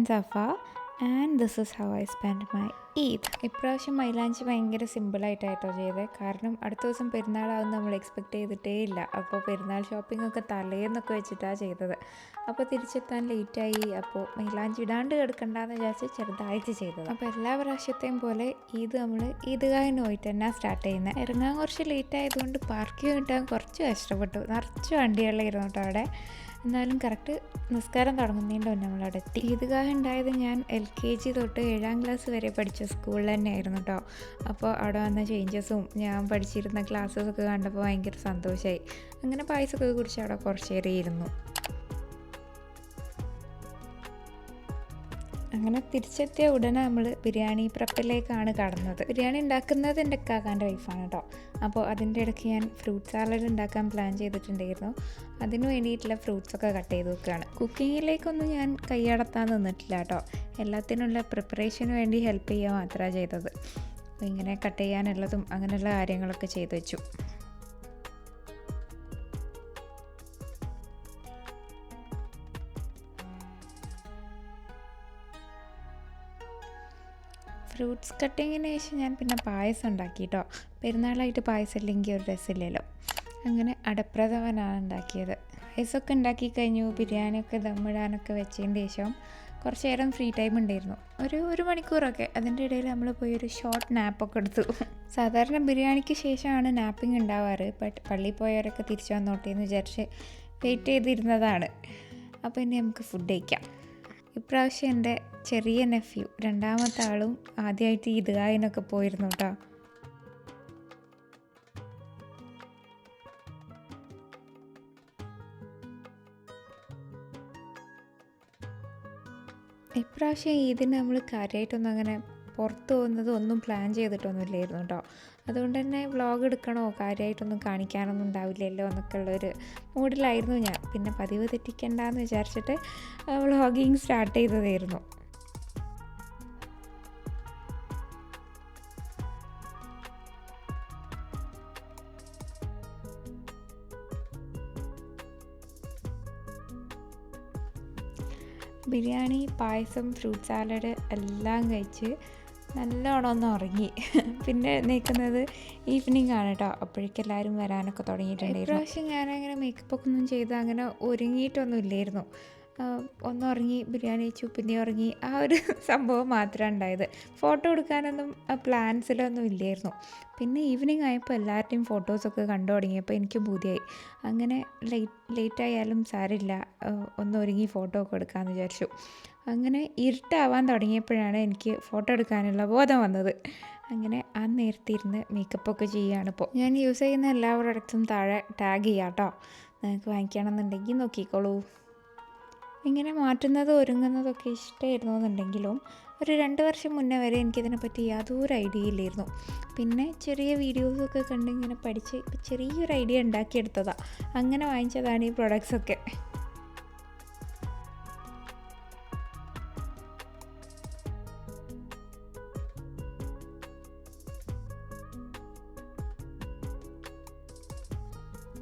Safa and this is how I spent my Eid. ഇപ്രാവശ്യം മൈലാഞ്ചി ഭയങ്കര സിമ്പിളായിട്ടായിട്ടോ ചെയ്തത്. കാരണം അടുത്ത ദിവസം പെരുന്നാളാവും നമ്മൾ എക്സ്പെക്റ്റ് ചെയ്തിട്ടേ ഇല്ല. അപ്പോൾ പെരുന്നാൾ ഷോപ്പിംഗ് ഒക്കെ തലേന്നൊക്കെ വെച്ചിട്ടാണ് ചെയ്തത്. അപ്പോൾ തിരിച്ചെത്താൻ ലേറ്റായി. അപ്പോൾ മൈലാഞ്ചി ഇടാണ്ട് കിടക്കണ്ടെന്ന് വിചാരിച്ച് ചെറുതായിട്ട് ചെയ്തത്. അപ്പോൾ എല്ലാ പ്രാവശ്യത്തെയും പോലെ നമ്മൾ ഈദ്ഗാഹിന് പോയിട്ട് തന്നെ സ്റ്റാർട്ട് ചെയ്യുന്നത്. ഇറങ്ങാൻ കുറച്ച് ലേറ്റ് ആയതുകൊണ്ട് പാർക്കിംഗ് കിട്ടാൻ കുറച്ച് കഷ്ടപ്പെട്ടു. നിറച്ച് വണ്ടികളിലായിരുന്നു കേട്ടോ അവിടെ. എന്നാലും കറക്റ്റ് നിസ്കാരം തുടങ്ങുന്നതിൻ്റെ മുന്നേ നമ്മളവിടെ എത്തി. ഈദ്ഗാഹ് ഉണ്ടായത് ഞാൻ LKG തൊട്ട് 7ാം ക്ലാസ് വരെ പഠിച്ച സ്കൂളിൽ തന്നെയായിരുന്നു കേട്ടോ. അപ്പോൾ അവിടെ വന്ന ചേഞ്ചസും ഞാൻ പഠിച്ചിരുന്ന ക്ലാസ്സസൊക്കെ കണ്ടപ്പോൾ ഭയങ്കര സന്തോഷമായി. അങ്ങനെ പായസമൊക്കെ കുടിച്ച് അവിടെ കുറച്ച് നേരം ഇരുന്നു. അങ്ങനെ തിരിച്ചെത്തിയ ഉടനെ നമ്മൾ ബിരിയാണി പ്രപ്പിലേക്കാണ് കടന്നത്. ബിരിയാണി ഉണ്ടാക്കുന്നത് എൻ്റെ കാക്കാൻ്റെ വൈഫാണ് കേട്ടോ. അപ്പോൾ അതിൻ്റെ ഇടയ്ക്ക് ഞാൻ ഫ്രൂട്ട് സാലഡ് ഉണ്ടാക്കാൻ പ്ലാൻ ചെയ്തിട്ടുണ്ടായിരുന്നു. അതിന് വേണ്ടിയിട്ടുള്ള ഫ്രൂട്ട്സൊക്കെ കട്ട് ചെയ്ത് വെക്കുകയാണ്. കുക്കിങ്ങിലേക്കൊന്നും ഞാൻ കൈയടത്താൻ നിന്നിട്ടില്ല കേട്ടോ. എല്ലാത്തിനുള്ള പ്രിപ്പറേഷന് വേണ്ടി ഹെൽപ്പ് ചെയ്യുക മാത്രമാണ് ചെയ്തത്. അപ്പോൾ ഇങ്ങനെ കട്ട് ചെയ്യാനുള്ളതും അങ്ങനെയുള്ള കാര്യങ്ങളൊക്കെ ചെയ്തു വെച്ചു. ഫ്രൂട്ട്സ് കട്ടിങ്ങിന് ശേഷം ഞാൻ പിന്നെ പായസം ഉണ്ടാക്കി കേട്ടോ. പെരുന്നാളായിട്ട് പായസം ഇല്ലെങ്കിൽ ഒരു രസമില്ലല്ലോ. അങ്ങനെ അടപ്രഥമനാണ് ഉണ്ടാക്കിയത്. പായസമൊക്കെ ഉണ്ടാക്കി കഴിഞ്ഞു. ബിരിയാണിയൊക്കെ ദമ്മിടാനൊക്കെ വെച്ചതിന് ശേഷം കുറച്ച് നേരം ഫ്രീ ടൈം ഉണ്ടായിരുന്നു, ഒരു മണിക്കൂറൊക്കെ. അതിൻ്റെ ഇടയിൽ നമ്മൾ പോയി ഒരു ഷോർട്ട് നാപ്പൊക്കെ എടുത്തു. സാധാരണ ബിരിയാണിക്ക് ശേഷമാണ് നാപ്പിംഗ് ഉണ്ടാവാറ്. ബട്ട് പള്ളിയിൽ പോയവരൊക്കെ തിരിച്ചു വന്നോട്ടെ എന്ന് വിചാരിച്ച് വെയിറ്റ് ചെയ്തിരുന്നതാണ്. അപ്പോൾ ഇനി നമുക്ക് ഫുഡ് കഴിക്കാം. ഇപ്രാവശ്യം എൻ്റെ ചെറിയ നെഫ്യൂ, രണ്ടാമത്തെ ആളും ആദ്യമായിട്ട് ഈദ്ഗാഹിനൊക്കെ പോയിരുന്നു കേട്ടോ. ഇപ്രാവശ്യം ഈദിന് നമ്മൾ കാര്യമായിട്ടൊന്നും അങ്ങനെ പുറത്ത് പോകുന്നത് ഒന്നും പ്ലാൻ ചെയ്തിട്ടൊന്നുമില്ലായിരുന്നു കേട്ടോ. അതുകൊണ്ട് തന്നെ വ്ളോഗ് എടുക്കണോ, കാര്യമായിട്ടൊന്നും കാണിക്കാനൊന്നും ഉണ്ടാവില്ലല്ലോ എന്നൊക്കെ ഉള്ളൊരു മൂഡിലായിരുന്നു ഞാൻ. പിന്നെ പതിവ് തെറ്റിക്കണ്ടെന്ന് വിചാരിച്ചിട്ട് വ്ളോഗിങ് സ്റ്റാർട്ട് ചെയ്തതായിരുന്നു. ബിരിയാണി, പായസം, ഫ്രൂട്ട് സാലഡ് എല്ലാം കഴിച്ച് നല്ലോണം ഒന്ന് ഉറങ്ങി. പിന്നെ എഴുന്നേൽക്കുന്നത് ഈവനിങ് ആണ് കേട്ടോ. അപ്പോഴേക്കും എല്ലാവരും വരാനൊക്കെ തുടങ്ങിയിട്ടുണ്ടായിരുന്നു. ഇപ്രാവശ്യം ഞാനങ്ങനെ മേക്കപ്പൊക്കെ ഒന്നും ചെയ്ത് അങ്ങനെ ഒരുങ്ങിയിട്ടൊന്നും ഇല്ലായിരുന്നു. ഒന്നുറങ്ങി, ബിരിയാണി കഴിച്ചു, പിന്നെ ഉറങ്ങി. ആ ഒരു സംഭവം മാത്രമാണ് ഉണ്ടായത്. ഫോട്ടോ എടുക്കാനൊന്നും പ്ലാൻസിലൊന്നും ഇല്ലായിരുന്നു. പിന്നെ ഈവനിങ് ആയപ്പോൾ എല്ലാവരുടെയും ഫോട്ടോസൊക്കെ കണ്ടു തുടങ്ങിയപ്പോൾ എനിക്ക് ബുദ്ധിയായി. അങ്ങനെ ലേറ്റായാലും സാരില്ല, ഒന്ന് ഒരുങ്ങി ഫോട്ടോ ഒക്കെ എടുക്കാമെന്ന് വിചാരിച്ചു. അങ്ങനെ ഇരുട്ടാവാൻ തുടങ്ങിയപ്പോഴാണ് എനിക്ക് ഫോട്ടോ എടുക്കാനുള്ള ബോധം വന്നത്. അങ്ങനെ ആ നേരത്തെ ഇരുന്ന് മേക്കപ്പൊക്കെ ചെയ്യുകയാണിപ്പോൾ. ഞാൻ യൂസ് ചെയ്യുന്ന എല്ലാ പ്രൊഡക്ട്സും താഴെ ടാഗ് ചെയ്യാം കേട്ടോ. നിങ്ങൾക്ക് വാങ്ങിക്കണമെന്നുണ്ടെങ്കിൽ നോക്കിക്കോളൂ. ഇങ്ങനെ മാറ്റുന്നതും ഒരുങ്ങുന്നതൊക്കെ ഇഷ്ടമായിരുന്നു എന്നുണ്ടെങ്കിലും ഒരു 2 വർഷം മുന്നേ വരെ എനിക്കിതിനെപ്പറ്റി യാതൊരു ഐഡിയ ഇല്ലായിരുന്നു. പിന്നെ ചെറിയ വീഡിയോസൊക്കെ കണ്ട് ഇങ്ങനെ പഠിച്ച് ചെറിയൊരു ഐഡിയ ഉണ്ടാക്കിയെടുത്തതാണ്. അങ്ങനെ വാങ്ങിച്ചതാണ് ഈ പ്രൊഡക്ട്സൊക്കെ.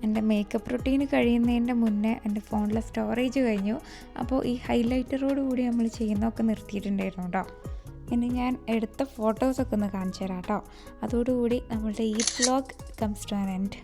എൻ്റെ മേക്കപ്പ് റൊട്ടീന് കഴിയുന്നതിൻ്റെ മുന്നേ എൻ്റെ ഫോണിലെ സ്റ്റോറേജ് കഴിഞ്ഞു. അപ്പോൾ ഈ ഹൈലൈറ്ററോട് കൂടി നമ്മൾ ചെയ്യുന്നതൊക്കെ നിർത്തിയിട്ടുണ്ടായിരുന്നു കേട്ടോ. ഇനി ഞാൻ എടുത്ത ഫോട്ടോസൊക്കെ ഒന്ന് കാണിച്ചു തരാം കേട്ടോ. അതോടുകൂടി നമ്മളുടെ ഈ vlog comes to an end.